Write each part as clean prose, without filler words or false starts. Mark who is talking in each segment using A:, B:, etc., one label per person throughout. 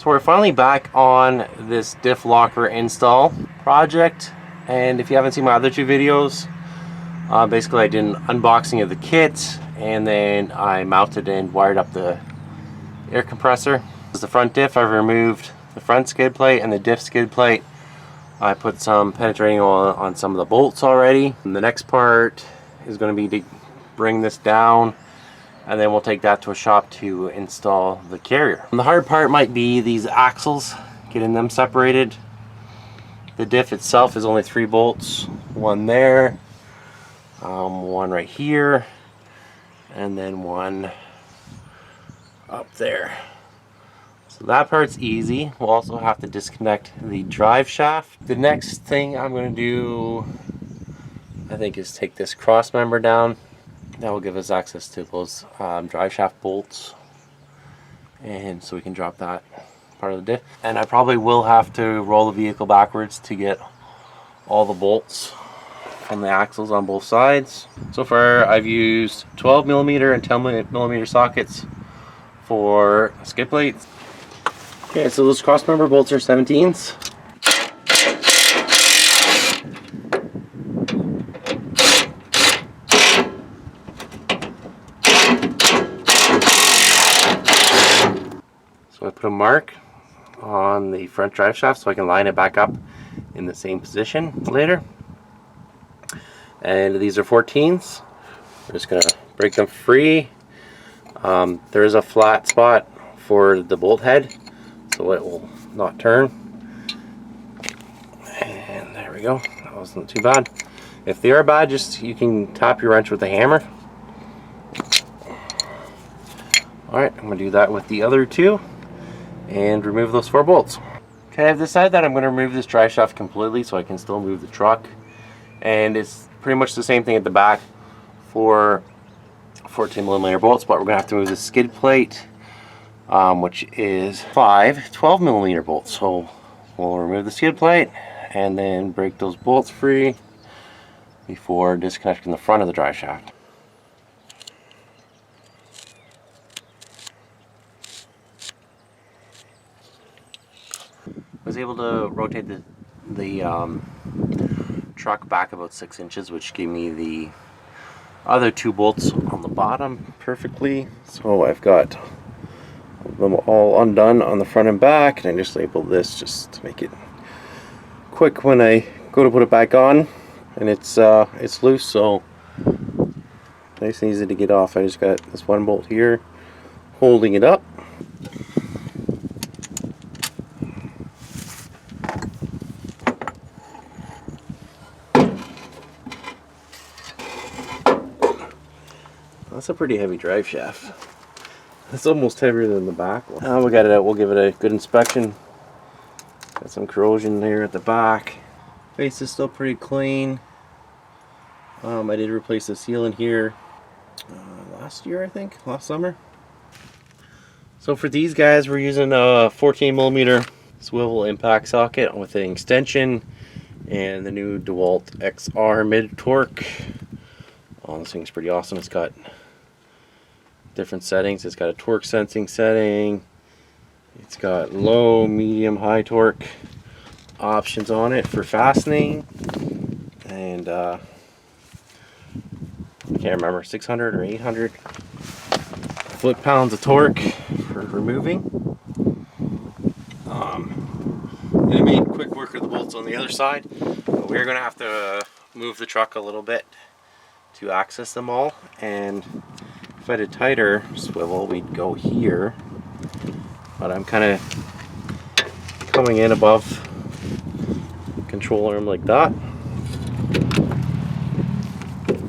A: So we're finally back on this diff locker install project, and if you haven't seen my other two videos, basically I did an unboxing of the kit and then I mounted and wired up the air compressor. This is the front diff. I've removed the front skid plate and the diff skid plate. I put some penetrating oil on some of the bolts already. And the next part is going to be to bring this down, and then we'll take that to a shop to install the carrier. And the hard part might be these axles, getting them separated. The diff itself is only 3 bolts, one there, one right here, and then one up there. So that part's easy. We'll also have to disconnect the drive shaft. The next thing I'm going to do, I think, is take this cross member down. That will give us access to those drive shaft bolts, and so we can drop that part of the diff. And I probably will have to roll the vehicle backwards to get all the bolts from the axles on both sides. So far I've used 12mm and 10mm sockets for skid plates. Okay, so those cross member bolts are 17s. So I put a mark on the front drive shaft so I can line it back up in the same position later. And these are 14s. We're just going to break them free. There is a flat spot for the bolt head, so it will not turn. And there we go. That wasn't too bad. If they are bad, just you can tap your wrench with a hammer. Alright, I'm going to do that with the other two and remove those 4 bolts. Okay, I've decided that I'm going to remove this drive shaft completely so I can still move the truck. And it's pretty much the same thing at the back for 14mm bolts, but we're going to have to move the skid plate, which is 5 12mm bolts. So we'll remove the skid plate and then break those bolts free before disconnecting the front of the drive shaft. I was able to rotate the truck back about 6 inches, which gave me the other 2 bolts on the bottom perfectly. So I've got them all undone on the front and back, and I just labeled this just to make it quick when I go to put it back on. And it's loose, so nice and easy to get off. I just got this one bolt here holding it up. That's a pretty heavy drive shaft. It's almost heavier than the back one. Now we got it out. We'll give it a good inspection. Got some corrosion there at the back. Face is still pretty clean. I did replace the seal in here last year, I think, last summer. So for these guys, we're using a 14mm swivel impact socket with an extension and the new DeWalt XR mid torque. Oh, this thing's pretty awesome. It's got different settings. It's got a torque sensing setting. It's got low, medium, high torque options on it for fastening. And I can't remember, 600 or 800 foot-pounds of torque for removing. And I made quick work of the bolts on the other side. But we're going to have to move the truck a little bit to access them all, and if I had a tighter swivel we'd go here, but I'm kind of coming in above the control arm like that,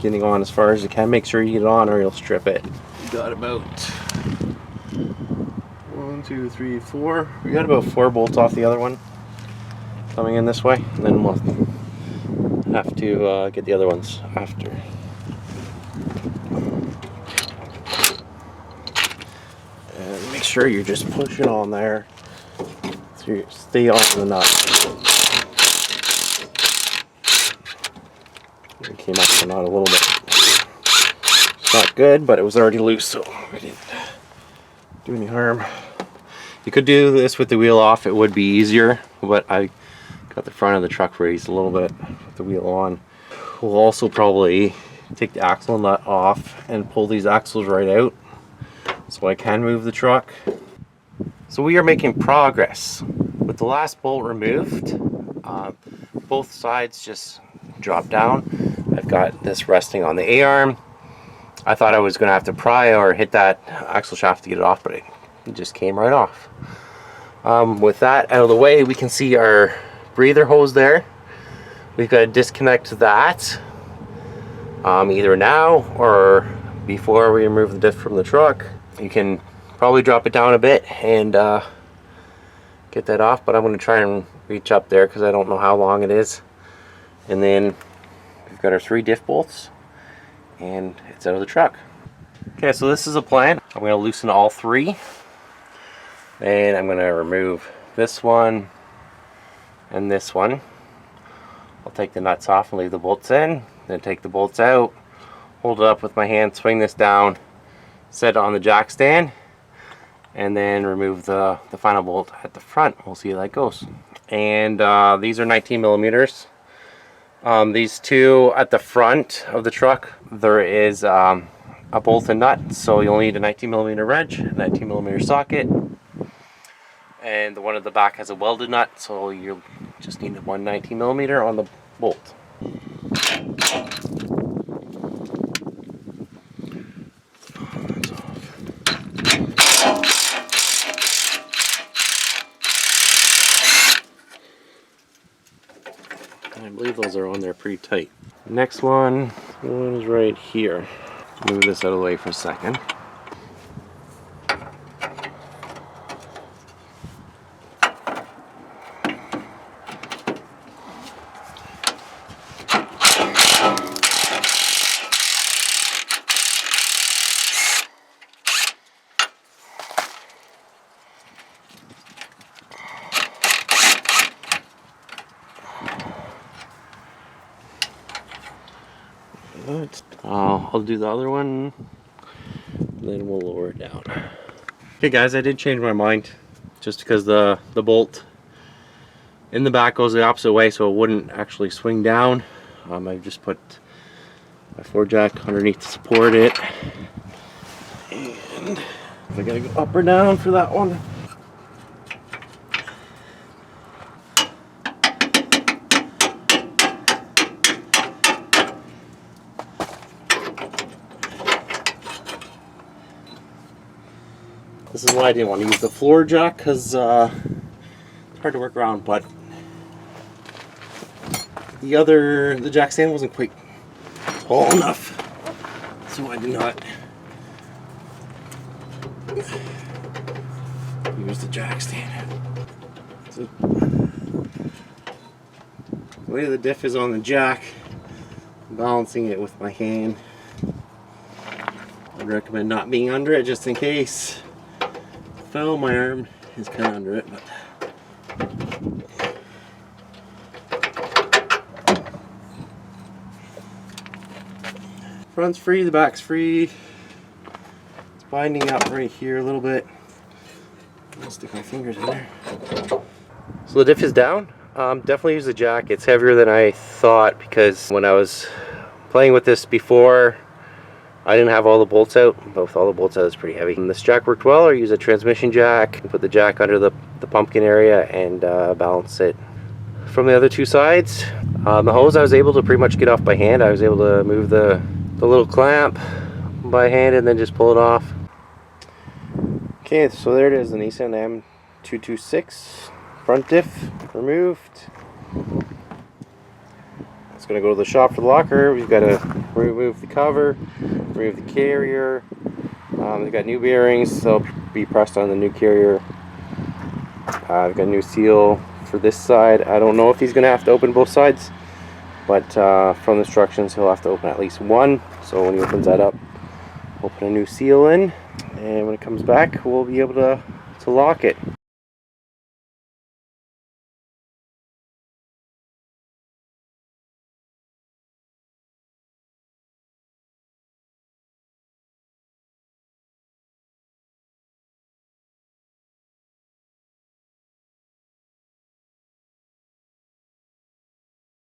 A: getting on as far as you can. Make sure you get it on or you'll strip it. We got about 1, 2, 3, 4. We got about 4 bolts off the other one coming in this way, and then we'll have to get the other ones after. And make sure you're just pushing on there so you stay on the nut. It came up the nut a little bit. It's not good, but it was already loose, so we didn't do any harm. You could do this with the wheel off, it would be easier, but I got the front of the truck raised a little bit with the wheel on. We'll also probably take the axle nut off and pull these axles right out so I can move the truck. So we are making progress. With the last bolt removed, both sides just drop down. I've got this resting on the A-arm. I thought I was going to have to pry or hit that axle shaft to get it off, but it just came right off. With that out of the way, we can see our breather hose there. We've got to disconnect that either now or before we remove the diff from the truck. You can probably drop it down a bit and get that off, but I'm going to try and reach up there because I don't know how long it is. And then we've got our 3 diff bolts and it's out of the truck. Okay, so this is a plan. I'm going to loosen all 3 and I'm going to remove this one and this one. I'll take the nuts off and leave the bolts in, then take the bolts out, hold it up with my hand, swing this down, set it on the jack stand, and then remove the final bolt at the front. We'll see how that goes. And these are 19 millimeters. These 2 at the front of the truck, there is a bolt and nut, so you'll need a 19 millimeter wrench, a 19 millimeter socket, and the one at the back has a welded nut, so you'll just need one 19 millimeter on the bolt. I believe those are on there pretty tight. Next one is right here. Move this out of the way for a second. I'll do the other one, then we'll lower it down. Okay guys, I did change my mind just because the bolt in the back goes the opposite way, so it wouldn't actually swing down. I just put my 4 jack underneath to support it, and if I gotta go up or down for that one. This is why I didn't want to use the floor jack, because it's hard to work around, but the jack stand wasn't quite tall enough, so I did not use the jack stand. So, the way the diff is on the jack, I'm balancing it with my hand. I'd recommend not being under it just in case. Fell, my arm is kind of under it, but front's free, the back's free. It's binding up right here a little bit. I'll stick my fingers in there. So the diff is down. Definitely use the jack. It's heavier than I thought because when I was playing with this before, I didn't have all the bolts out, but with all the bolts out, it's pretty heavy. And this jack worked well. I use a transmission jack, put the jack under the pumpkin area, and balance it. From the other 2 sides, the hose I was able to pretty much get off by hand. I was able to move the little clamp by hand and then just pull it off. Okay, so there it is, the Nissan M226 front diff removed. It's going to go to the shop for the locker. We've got to remove the cover, remove the carrier. They've got new bearings, so they'll be pressed on the new carrier. I've got a new seal for this side. I don't know if he's going to have to open both sides, but from the instructions he'll have to open at least one. So when he opens that up, we'll put a new seal in, and when it comes back we'll be able to lock it.